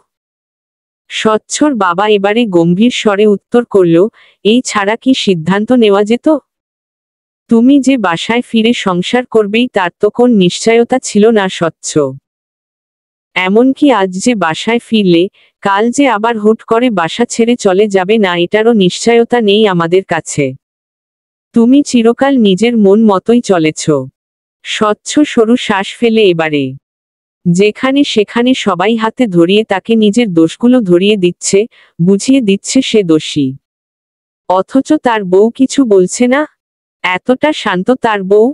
স্বচ্ছর বাবা এবারে গম্ভীর স্বরে উত্তর করল, এই ছাড়া কি সিদ্ধান্ত নেওয়া যেত? তুমি যে বাসায় ফিরে সংসার করবেই তার তো কোন নিশ্চয়তা ছিল না স্বচ্ছ। এমনকি আজ যে বাসায় ফিরলে কাল যে আবার হুট করে বাসা ছেড়ে চলে যাবে না এটারও নিশ্চয়তা নেই আমাদের কাছে। তুমি চিরকাল নিজের মন মতোই চলেছ। স্বচ্ছ সরু শ্বাস ফেলে এবারে যেখানে সেখানে সবাই হাতে ধরিয়ে তাকে নিজের দোষগুলো ধরিয়ে দিচ্ছে, বুঝিয়ে দিচ্ছে সে দোষী। অথচ তার বউ কিছু বলছে না। এতটা শান্ত তার বউ।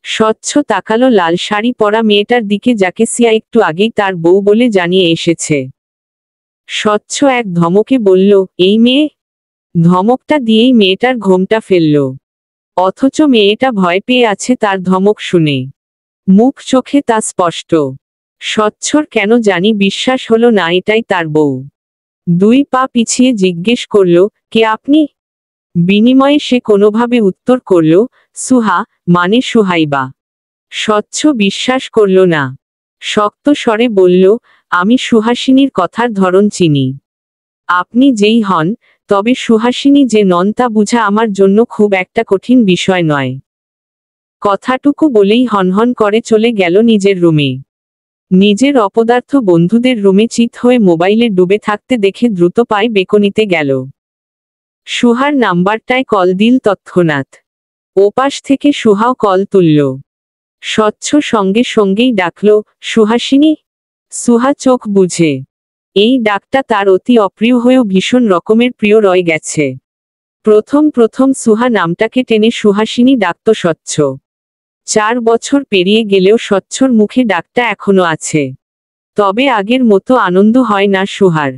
স্বচ্ছ তাকালো লাল শাড়ি পরা মেয়েটার দিকে যাকে সিয়া একটু আগেই তার বউ বলে জানিয়ে এসেছে। স্বচ্ছ এক ধমকে বলল, এই মেয়ে? ধমকটা দিয়েই মেয়েটার ঘোমটা ফেলল। অথচ মেয়েটা ভয় পেয়ে আছে তার ধমক শুনে। মুখ চোখে তা স্পষ্ট। স্বচ্ছর কেন জানি বিশ্বাস হলো না এটাই তার বউ। 2 পা পিছিয়ে জিজ্ঞেস করল, কে আপনি? বিনিময়ে সে কোনোভাবে উত্তর করল, সুহা, মানে সুহাইবা। স্বচ্ছ বিশ্বাস করল না। শক্ত স্বরে বলল, আমি সুহাসিনীর কথার ধরন চিনি। আপনি যেই হন, তবে সুহাসিনী যে নন তা বুঝা আমার জন্য খুব একটা কঠিন বিষয় নয়। কথাটুকু বলেই হনহন করে চলে গেল নিজের রুমে। নিজের অপদার্থ বন্ধুদের রুমে চিত হয়ে মোবাইলে ডুবে থাকতে দেখে দ্রুত পায়ে বেকনিতে গেল। সুহার নাম্বারটায় কল দিল তৎক্ষণাৎ। ওপাশ থেকে সুহাও কল তুলল। স্বচ্ছ সঙ্গে সঙ্গেই ডাকল, সুহাসিনী। সুহা চোখ বুঝে। এই ডাকটা তার অতি অপ্রিয় হয়েও ভীষণ রকমের প্রিয় রয়ে গেছে। প্রথম প্রথম সুহা নামটাকে টেনে সুহাসিনী ডাকত স্বচ্ছ। 4 বছর পেরিয়ে গেলেও স্বচ্ছর মুখে ডাকটা এখনো আছে। তবে আগের মতো আনন্দ হয় না সুহার।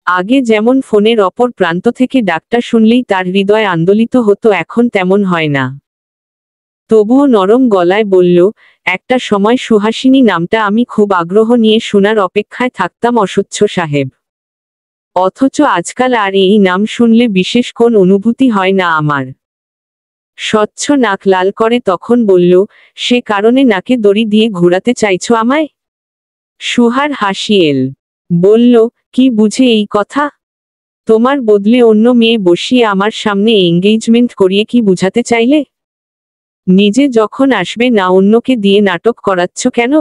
আগে যেমন ফোনের অপর প্রান্ত থেকে ডাকটা শুনলেই তার হৃদয় আন্দোলিত হতো, এখন তেমন হয় না। তবুও নরম গলায় বলল, একটা সময় সুহাসিনী নামটা আমি খুব আগ্রহ নিয়ে শোনার অপেক্ষায় থাকতাম অস্বচ্ছ সাহেব। অথচ আজকাল আর এই নাম শুনলে বিশেষ কোন অনুভূতি হয় না আমার। স্বচ্ছ নাক লাল করে তখন বলল, সে কারণে নাকে দড়ি দিয়ে ঘোরাতে চাইছো আমায়? সুহার হাসি এল। বলল, কি বুঝে এই কথা? তোমার বদলে অন্য মেয়ে বসিয়ে আমার সামনে এঙ্গেজমেন্ট করিয়ে কি বুঝাতে চাইলে? নিজে যখন আসবে না অন্যকে দিয়ে নাটক করাচ্ছ কেন?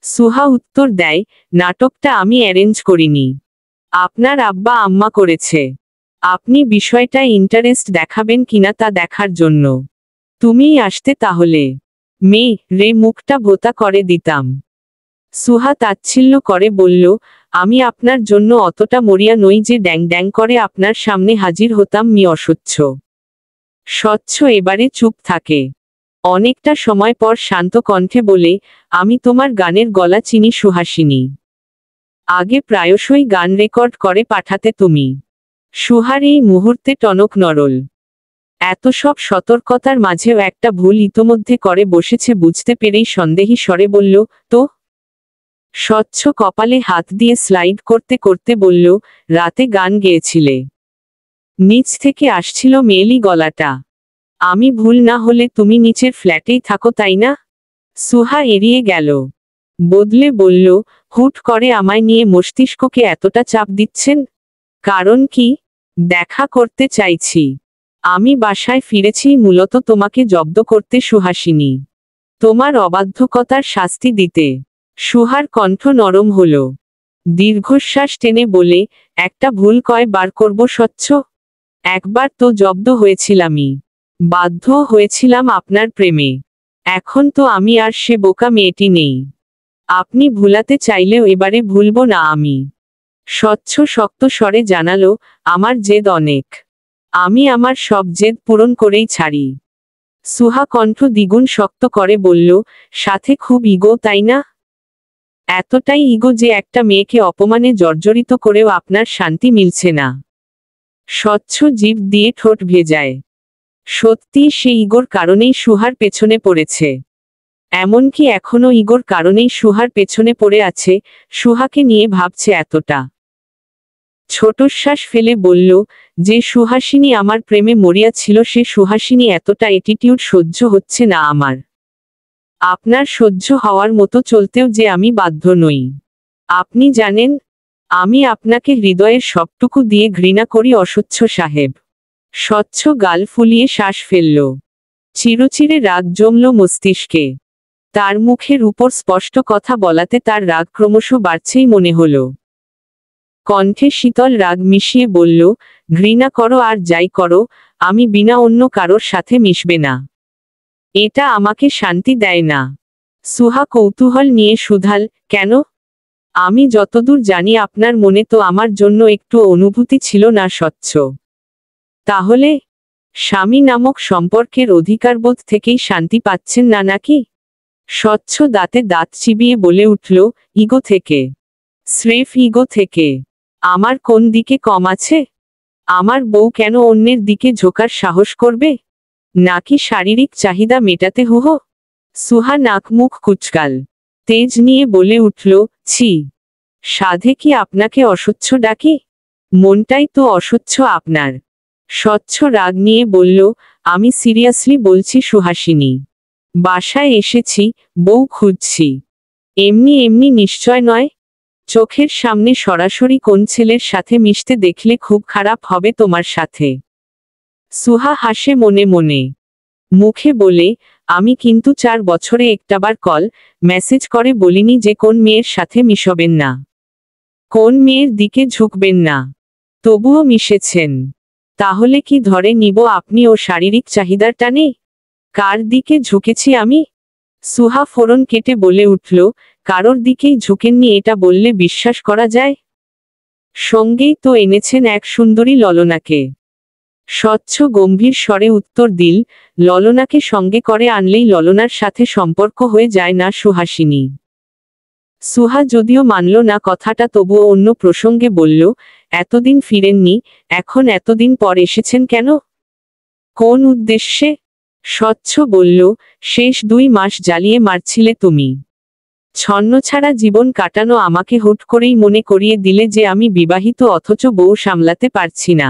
সুহা উত্তর দেয়, নাটকটা আমি অ্যারেঞ্জ করিনি, আপনার আব্বা আম্মা করেছে। আপনি বিষয়টায় ইন্টারেস্ট দেখাবেন কিনা তা দেখার জন্য। তুমিই আসতে তাহলে। মেয়ে রে মুখটা ভোতা করে দিতাম। সুহা তাচ্ছিল্য করে বলল, আমি আপনার জন্য অতটা মরিয়া নই যে ড্যাং ড্যাং করে আপনার সামনে হাজির হতাম মি অস্বচ্ছ। স্বচ্ছ এবারে চুপ থাকে। অনেকটা সময় পর শান্ত কণ্ঠে বলে, আমি তোমার গানের গলা চিনি সুহাসিনী। আগে প্রায়শই গান রেকর্ড করে পাঠাতে তুমি। সুহার এই মুহূর্তে টনক নরল। এত সব সতর্কতার মাঝেও একটা ভুল ইতোমধ্যে করে বসেছে বুঝতে পেরেই সন্দেহী স্বরে বলল, তো? স্বচ্ছ কপালে হাত দিয়ে স্লাইড করতে করতে বলল, রাতে গান গেয়েছিলে। নিচ থেকে আসছিল মেয়েলি গলাটা। আমি ভুল না হলে তুমি নিচের ফ্ল্যাটেই থাকো তাই না? সুহা এড়িয়ে গেল। বদলে বলল, হুট করে আমায় নিয়ে মস্তিষ্ককে এতটা চাপ দিচ্ছেন? কারণ কি? দেখা করতে চাইছি। আমি বাসায় ফিরেছি মূলত তোমাকে জব্দ করতে সুহাসিনী। তোমার অবাধ্যকতার শাস্তি দিতে। সুহার কণ্ঠ নরম হল। দীর্ঘশ্বাস টেনে বলে, একটা ভুল কয় বার করব স্বচ্ছ? একবার তো জব্দ হয়েছিলামই। বাধ্য হয়েছিলাম আপনার প্রেমে। এখন তো আমি আর সে বোকা মেয়েটি নেই। আপনি ভুলাতে চাইলেও এবারে ভুলব না আমি। স্বচ্ছ শক্ত স্বরে জানালো, আমার জেদ অনেক। আমি আমার সব জেদ পূরণ করেই ছাড়ি। সুহা কণ্ঠ দ্বিগুণ শক্ত করে বলল, সাথে খুব ইগো তাই না? এতটাই ইগো যে একটা মেয়েকে অপমানে জর্জরিত করেও আপনার শান্তি মিলছে না। স্বচ্ছ জিভ দিয়ে ঠোঁট ভেজায়। সত্যি সে ইগোর কারণেই সুহার পেছনে পড়েছে। এমনকি এখনো ইগোর কারণেই সুহার পেছনে পড়ে আছে, সুহাকে নিয়ে ভাবছে এতটা। ছোটশ্বাস ফেলে বলল, যে সুহাসিনী আমার প্রেমে মরিয়া ছিল সে সুহাসিনী এতটা অ্যাটিটিউড সহ্য হচ্ছে না আমার। আপনার সহ্য হওয়ার মতো চলতেও যে আমি বাধ্য নই। আপনি জানেন, আমি আপনাকে হৃদয়ের সবটুকু দিয়ে ঘৃণা করি অস্বচ্ছ সাহেব। স্বচ্ছ গাল ফুলিয়ে শ্বাস ফেলল। চিরচিরে রাগ জমল মস্তিষ্কে। তার মুখের উপর স্পষ্ট কথা বলাতে তার রাগ ক্রমশ বাড়ছেই মনে হল। কণ্ঠে শীতল রাগ মিশিয়ে বলল, ঘৃণা করো আর যাই করো, আমি বিনা অন্য কারোর সাথে মিশবে না। এটা আমাকে শান্তি দেয় না। সুহা কৌতূহল নিয়ে শুধাল, কেন? আমি যতদূর জানি আপনার মনে তো আমার জন্য একটু অনুভূতি ছিল না স্বচ্ছ। তাহলে স্বামী নামক সম্পর্কের অধিকারবোধ থেকেই শান্তি পাচ্ছেন না নাকি? স্বচ্ছ দাঁতে দাঁত চিবিয়ে বলে উঠল, ইগো থেকে। স্রেফ ইগো থেকে। আমার কোন দিকে কম আছে? আমার বউ কেন অন্যের দিকে ঝোঁকার সাহস করবে? নাকি শারীরিক চাহিদা মেটাতে হুহো? সুহা নাক মুখ কুচকাল। তেজ নিয়ে বলে উঠল, ছি। সাধে কি আপনাকে অস্বচ্ছ ডাকি? মনটাই তো অস্বচ্ছ আপনার। স্বচ্ছ রাগ নিয়ে বলল, আমি সিরিয়াসলি বলছি সুহাসিনী। বাসায় এসেছি, বউ খুঁজছি। এমনি এমনি নিশ্চয় নয়। চোখের সামনে সরাসরি কোন ছেলের সাথে মিশতে দেখলে খুব খারাপ হবে তোমার সাথে। সুহা হাসে মনে মনে। মুখে বলে, আমি কিন্তু 4 বছরে একটাবার কল মেসেজ করে বলিনি যে কোন মেয়ের সাথে মিশবেন না, কোন মেয়ের দিকে ঝুঁকবেন না, তবুও মিশেছেন। তাহলে কি ধরে নিব আপনি ও শারীরিক চাহিদার টানে? কার দিকে ঝুঁকেছি আমি? সুহা ফোরন কেটে বলে উঠল, কারোর দিকেই ঝুঁকেননি এটা বললে বিশ্বাস করা যায়? সঙ্গেই তো এনেছেন এক সুন্দরী ললনাকে। স্বচ্ছ গম্ভীর স্বরে উত্তর দিল, ললনাকে সঙ্গে করে আনলেই ললনার সাথে সম্পর্ক হয়ে যায় না সুহাসিনী? সুহা যদিও মানল না কথাটা, তবুও অন্য প্রসঙ্গে বলল, এতদিন ফিরেননি, এখন এতদিন পর এসেছেন কেন? কোন উদ্দেশ্যে? স্বচ্ছ বলল, শেষ 2 মাস জ্বালিয়ে মারছিলে তুমি। ছন্নছাড়া জীবন কাটানো আমাকে হুট করেই মনে করিয়ে দিলে যে আমি বিবাহিত, অথচ বউ সামলাতে পারছি না।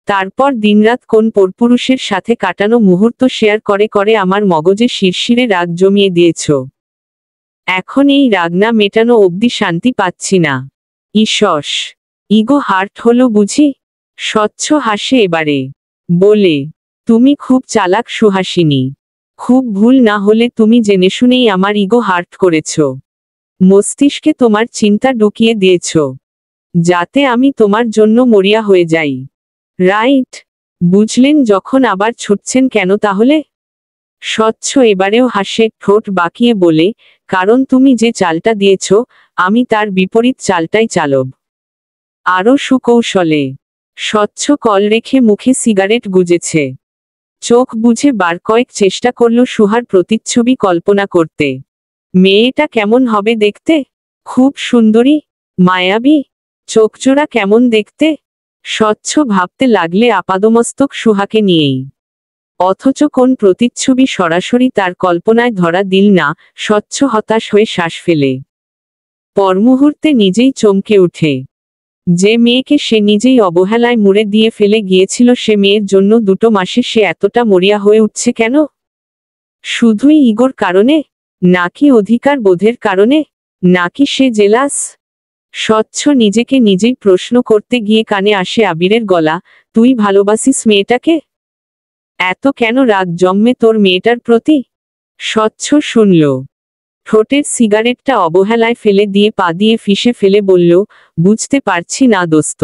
তারপর দিনরাত কোন পরপুরুষের সাথে কাটানো মুহূর্ত শেয়ার করে করে আমার মগজে শিরশিরে রাগ জমিয়ে দিয়েছ। এখন এই রাগ না মেটানো অবধি শান্তি পাচ্ছি না। ইসস, ইগো হার্ট হলো বুঝি? স্বচ্ছ হাসে এবারে, বলে, তুমি খুব চালাক সুহাসিনী। খুব ভুল না হলে তুমি জেনেশুনেই আমার ইগো হার্ট করেছ। মস্তিষ্কে তোমার চিন্তা ঢুকিয়ে দিয়েছ, যাতে আমি তোমার জন্য মরিয়া হয়ে যাই। রাইট? বুঝলেন যখন আবার ছুটছেন কেন তাহলে? স্বচ্ছ এবারেও হাসে, ঠোঁট বাঁকিয়ে বলে, কারণ তুমি যে চালটা দিয়েছ, আমি তার বিপরীত চালটাই চালব। আরও সুকৌশলে। স্বচ্ছ কল রেখে মুখে সিগারেট গুজেছে। চোখ বুঝে বার কয়েক চেষ্টা করল সুহার প্রতিচ্ছবি কল্পনা করতে। মেয়েটা কেমন হবে দেখতে? খুব সুন্দরী? মায়াবী? চোখজোড়া কেমন দেখতে? স্বচ্ছ ভাবতে লাগলে আপাদমস্তক সুহাকে নিয়েই। অথচ কোন প্রতিচ্ছবি সরাসরি তার কল্পনায় ধরা দিল না। স্বচ্ছ হতাশ হয়ে শ্বাস ফেলে। পরমুহূর্তে নিজেই চমকে উঠে। যে মেয়েকে সে নিজেই অবহেলায় মুড়ে দিয়ে ফেলে গিয়েছিল, সে মেয়ের জন্য 2 মাসে সে এতটা মরিয়া হয়ে উঠছে কেন? শুধুই ইগোর কারণে? নাকি অধিকার বোধের কারণে? নাকি সে জেলাস? স্বচ্ছ নিজেকে নিজেই প্রশ্ন করতে গিয়ে কানে আসে আবিরের গলা, তুই ভালোবাসিস মেয়েটাকে? এত কেন রাগ জন্মে তোর মেয়েটার প্রতি? স্বচ্ছ শুনল। ঠোঁটের সিগারেটটা অবহেলায় ফেলে দিয়ে পা দিয়ে ফিসে ফেলে বলল, বুঝতে পারছি না দোস্ত।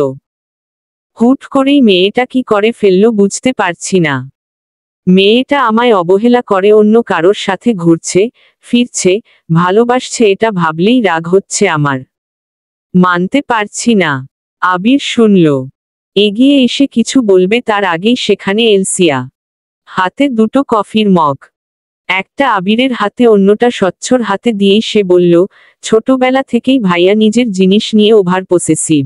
হুট করেই মেয়েটা কি করে ফেললো বুঝতে পারছি না। মেয়েটা আমায় অবহেলা করে অন্য কারোর সাথে ঘুরছে ফিরছে, ভালোবাসছে, এটা ভাবলেই রাগ হচ্ছে আমার। মানতে পারছি না। আবির শুনল। এগিয়ে এসে কিছু বলবে তার আগেই সেখানে এলসিয়া। হাতে 2 কফির মগ, একটা আবিরের হাতে অন্যটা স্বচ্ছর হাতে দিয়েই সে বলল, ছোটবেলা থেকেই ভাইয়া নিজের জিনিস নিয়ে ওভার পসেসিভ।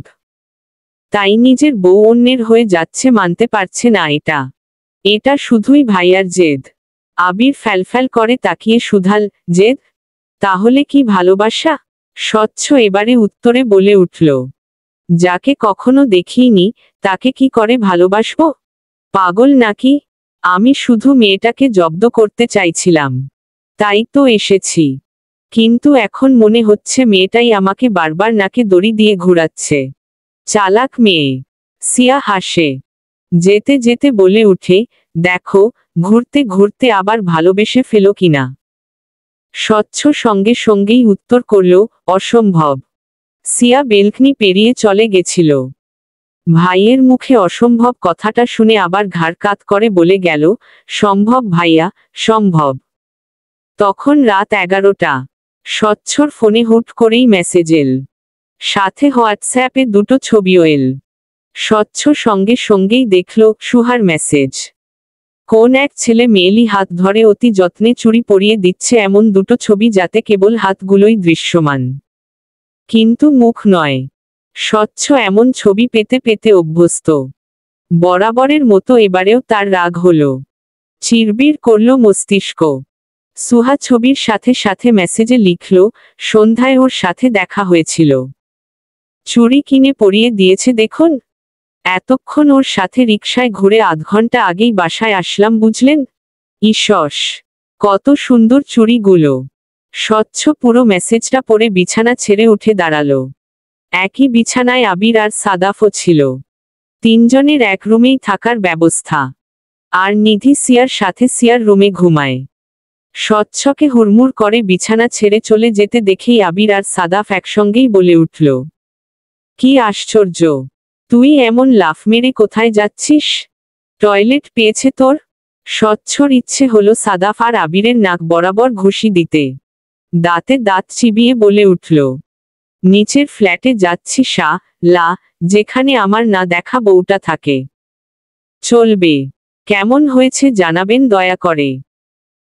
তাই নিজের বউ অন্যের হয়ে যাচ্ছে, মানতে পারছে না এটা। এটা শুধুই ভাইয়ার জেদ। আবির ফ্যালফ্যাল করে তাকিয়ে শুধাল, জেদ? তাহলে কি ভালোবাসা? স্বচ্ছ এবারে উত্তরে বলে উঠল, যাকে কখনো দেখিনি তাকে কি করে ভালোবাসবো? পাগল নাকি? আমি শুধু মেয়েটাকে জব্দ করতে চাইছিলাম, তাই তো এসেছি। কিন্তু এখন মনে হচ্ছে মেয়েটাই আমাকে বারবার নাকে দড়ি দিয়ে ঘুরাচ্ছে। চালাক মেয়ে। সিয়া হাসে। যেতে যেতে বলে উঠে, দেখো, ঘুরতে ঘুরতে আবার ভালোবেসে ফেলো কিনা। স্বচ্ছ সঙ্গে সঙ্গেই উত্তর করল, অসম্ভব। সিয়া বেলকনি পেরিয়ে চলে গেছিল। ভাইয়ের মুখে অসম্ভব কথাটা শুনে আবার ঘাড় কাত করে বলে গেল, সম্ভব ভাইয়া, সম্ভব। তখন রাত 11টা। স্বচ্ছর ফোনে হুট করেই মেসেজ এল। সাথে হোয়াটসঅ্যাপে 2 ছবিও এল। স্বচ্ছ সঙ্গে সঙ্গেই দেখল সুহার মেসেজ। কোন এক ছেলে মেয়েলি হাত ধরে অতি যত্নে চুড়ি পরিয়ে দিচ্ছে এমন 2 ছবি, যাতে কেবল হাতগুলোই দৃশ্যমান, কিন্তু মুখ নয়। স্বচ্ছ এমন ছবি পেতে পেতে অভ্যস্ত। বরাবরের মতো এবারেও তার রাগ হলো। চিরবির করল মস্তিষ্ক। সুহা ছবির সাথে সাথে মেসেজে লিখল, সন্ধ্যায় ওর সাথে দেখা হয়েছিল, চুড়ি কিনে পরিয়ে দিয়েছে দেখুন। এতক্ষণ ওর সাথে রিকশায় ঘুরে আধ ঘন্টা আগেই বাসায় আসলাম বুঝলেন। ইসস, কত সুন্দর চুড়িগুলো। স্বচ্ছ পুরো মেসেজটা পড়ে বিছানা ছেড়ে উঠে দাঁড়ালো। একই বিছানায় আবির আর সাদাফও ছিল। 3 জনের এক রুমেই থাকার ব্যবস্থা। আর নিধি সিয়ার সাথে সিয়ার রুমে ঘুমায়। স্বচ্ছকে হুড়মুড় করে বিছানা ছেড়ে চলে যেতে দেখেই আবির আর সাদাফ একসঙ্গেই বলে উঠল, কি আশ্চর্য, তুই এমন লাফ মেরে কোথায় যাচ্ছিস? টয়লেট পেয়েছে তোর? স্বচ্ছর ইচ্ছে হলো সাদাফ আর আবিরের নাক বরাবর ঘুষি দিতে। দাঁতে দাঁত চিবিয়ে বলে উঠল, নিচের ফ্ল্যাটে যাচ্ছি লা, যেখানে আমার না দেখা বউটা থাকে। চলবে? কেমন হয়েছে জানাবেন দয়া করে।